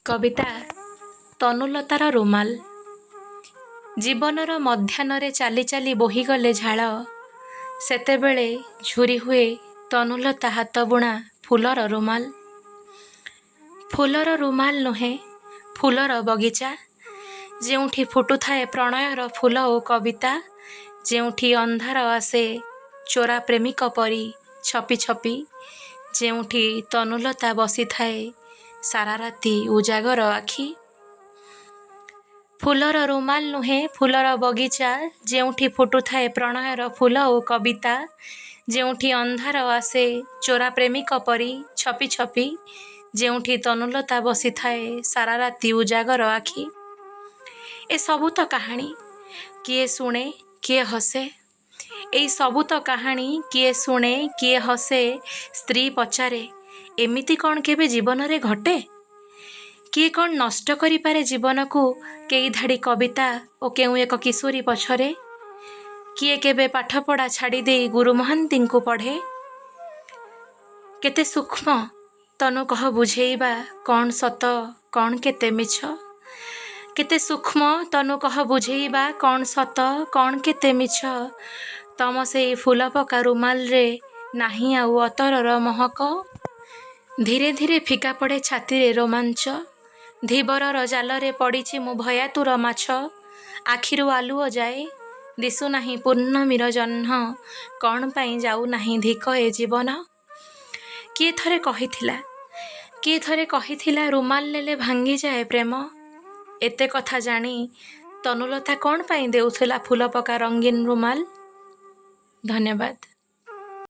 କବିତା ତନୁଲତାର ରୁମାଲ। ଜୀବନର ମଧ୍ୟାହ୍ନରେ ଚାଲି ଚାଲି ବୋହିଗଲେ ଝାଳ, ସେତେବେଳେ ଝୁରି ହୁଏ ତନୁଲତା ହାତ ବୁଣା ଫୁଲର ରୁମାଲ। ଫୁଲର ରୁମାଲ ନୁହେଁ, ଫୁଲର ବଗିଚା, ଯେଉଁଠି ଫୁଟୁଥାଏ ପ୍ରଣୟର ଫୁଲ ଓ କବିତା, ଯେଉଁଠି ଅନ୍ଧାର ଆସେ ଚୋରା ପ୍ରେମିକ ପରି ଛପି ଛପି, ଯେଉଁଠି ତନୁଲତା ବସିଥାଏ ସାରା ରାତି ଉଜାଗର ଆଖି। ଫୁଲର ରୁମାଲ ନୁହେଁ, ଫୁଲର ବଗିଚା, ଯେଉଁଠି ଫୁଟୁଥାଏ ପ୍ରଣୟର ଫୁଲ ଓ କବିତା, ଯେଉଁଠି ଅନ୍ଧାର ଆସେ ଚୋରା ପ୍ରେମିକ ପରି ଛପି ଛପି, ଯେଉଁଠି ତନୁଲତା ବସିଥାଏ ସାରା ରାତି ଉଜାଗର ଆଖି। ଏସବୁ ତ କାହାଣୀ, କିଏ ଶୁଣେ କିଏ ହସେ। ଏଇ ସବୁ ତ କାହାଣୀ, କିଏ ଶୁଣେ କିଏ ହସେ। ସ୍ତ୍ରୀ ପଚାରେ, ଏମିତି କ'ଣ କେବେ ଜୀବନରେ ଘଟେ? କିଏ କ'ଣ ନଷ୍ଟ କରିପାରେ ଜୀବନକୁ କେଇ ଧାଡ଼ି କବିତା ଓ କେଉଁ ଏକ କିଶୋରୀ ପଛରେ? କିଏ କେବେ ପାଠପଢ଼ା ଛାଡ଼ିଦେଇ ଗୁରୁ ମହାନ୍ତିଙ୍କୁ ପଢ଼େ? କେତେ ସୂକ୍ଷ୍ମ ତନୁ କହ ବୁଝେଇବା, କ'ଣ ସତ କ'ଣ କେତେ ମିଛ। କେତେ ସୂକ୍ଷ୍ମ ତନୁ କହ ବୁଝେଇବା, କ'ଣ ସତ କ'ଣ କେତେ ମିଛ। ତମ ସେଇ ଫୁଲପକା ରୁମାଲରେ ନାହିଁ ଆଉ ଅତରର ମହକ। ଧୀରେ ଧୀରେ ଫିକା ପଡ଼େ ଛାତିରେ ରୋମାଞ୍ଚ। ଧୀବରର ଜାଲରେ ପଡ଼ିଛି ମୁଁ ଭୟାତୁର ମାଛ। ଆଖିରୁ ଆଲୁଅ ଯାଏ, ଦିଶୁନାହିଁ ପୂର୍ଣ୍ଣମୀର ଜହ୍ନ। କ'ଣ ପାଇଁ ଯାଉନାହିଁ ଧିକ ଏ ଜୀବନ। କିଏ ଥରେ କହିଥିଲା ରୁମାଲ ନେଲେ ଭାଙ୍ଗିଯାଏ ପ୍ରେମ। ଏତେ କଥା ଜାଣି ତନୁଲତା କ'ଣ ପାଇଁ ଦେଉଥିଲା ଫୁଲପକା ରଙ୍ଗୀନ ରୁମାଲ। ଧନ୍ୟବାଦ।